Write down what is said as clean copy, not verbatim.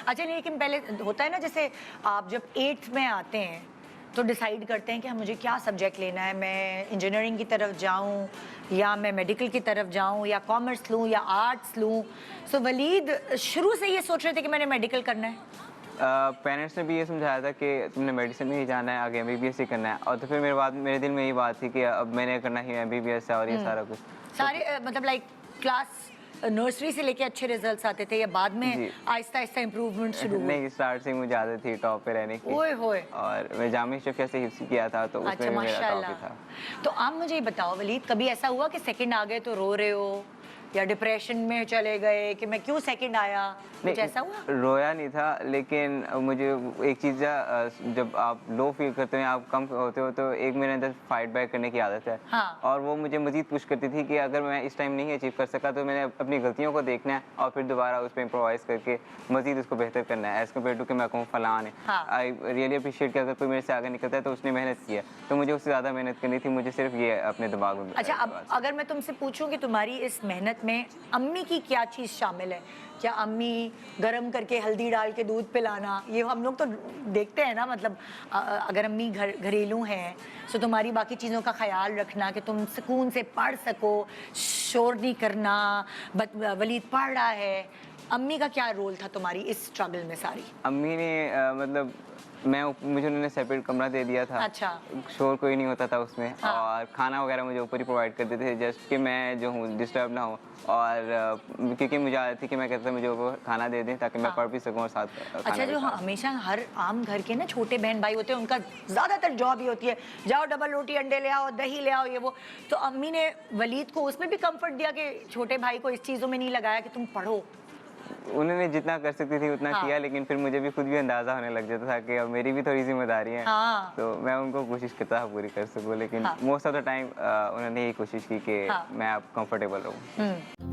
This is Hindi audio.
अच्छा लेकिन पहले होता है ना, जैसे आप जब 8th में आते हैं तो डिसाइड करते हैं कि मुझे क्या सब्जेक्ट लेना है, मैं इंजीनियरिंग की तरफ जाऊं या मैं मेडिकल की तरफ जाऊं या कॉमर्स लूं या आर्ट्स लूं। सो वलीद शुरू से ये सोच रहे थे कि मैंने मेडिकल करना है? पेरेंट्स ने भी ये समझाया था कि तुमने मेडिसिन में ही जाना है, आगे एमबीबीएस ही करना है। और तो फिर मेरे दिल में यही बात थी कि अब मैंने करना ही एमबीबीएस है और ये सारा कुछ। तो सारे मतलब लाइक क्लास नर्सरी से लेके अच्छे रिजल्ट्स आते थे या बाद में जी आहिस्ता आहिस्ता इम्प्रूवमेंट शुरू हुई? नहीं, स्टार्ट से ही मुझे आदत थी टॉप पे रहने की। ओए होए। और मैं जामिया शफिया से हिफ्ज़ किया था, तो उसमें अच्छा भी मेरा टॉप ही माशाल्लाह। था। तो आप मुझे ये बताओ वलीद, कभी ऐसा हुआ कि सेकंड आ गए तो रो रहे हो या डिप्रेशन में चले गए कि मैं क्यों सेकंड आया, कुछ ऐसा हुआ? रोया नहीं था, लेकिन मुझे एक चीज़ जब आप लो फील करते हैं, आप कम होते हो, तो एक मेरे अंदर फाइट बैक करने की आदत है। हाँ। और वो मुझे मज़ीद पुश करती थी कि अगर मैं इस टाइम नहीं अचीव कर सका तो मैंने अपनी गलतियों को देखना है और फिर दोबारा उस पर इम्प्रोवाइज़ करके मज़ीद उसको बेहतर करना है, एज़ कम्पेयर टू कि मैं कहूँ फ़लाँ ने। हाँ। आई रियली अप्रिशिएट कि अगर कोई मेरे से आगे निकलता है तो उसने मेहनत की है, तो मुझे उससे ज़्यादा मेहनत करनी थी। मुझे सिर्फ ये अपने दिमाग में अच्छा, अब बात। अगर मैं तुमसे पूछूं कि तुम्हारी इस मेहनत में अम्मी की क्या चीज़ शामिल है? क्या अम्मी गरम करके हल्दी डाल के दूध पिलाना, ये हम लोग तो देखते हैं ना, मतलब अगर अम्मी घरेलू हैं तो तुम्हारी बाकी चीज़ों का ख्याल रखना कि तुम सुकून से पढ़ सको, शोर नहीं करना, वलीद पढ़ रहा है। अम्मी का क्या रोल था तुम्हारी इस स्ट्रगल में सारी? अम्मी ने मतलब मुझे उन्होंने सेपरेट कमरा दे दिया था। अच्छा। शोर कोई नहीं होता था उसमें। हाँ। और खाना वगैरह मुझे ऊपर ही प्रोवाइड कर देते थे, जस्ट कि मैं जो हूँ डिस्टर्ब ना हो। और क्योंकि मुझे आदत थी कि मैं कहता था मुझे वो खाना दे दें ताकि मैं हाँ। पढ़ भी सकूँ और साथ अच्छा, खाना भी जो खा हमेशा हर आम घर के ना छोटे बहन भाई होते हैं, उनका ज़्यादातर जॉब ही होती है, जाओ डबल रोटी अंडे ले आओ, दही ले आओ, ये वो। तो अम्मी ने वलीद को उसमें भी कंफर्ट दिया कि छोटे भाई को इस चीज़ों में नहीं लगाया कि तुम पढ़ो? सकूँ। उन्होंने जितना कर सकती थी उतना हाँ। किया, लेकिन फिर मुझे भी खुद भी अंदाज़ा होने लग जाता था कि अब मेरी भी थोड़ी जिम्मेदारी है। हाँ। तो मैं उनको कोशिश करता था पूरी कर सकूँ, लेकिन हाँ। मोस्ट ऑफ द टाइम उन्होंने यही कोशिश की कि हाँ। मैं अब कंफर्टेबल रहूँ।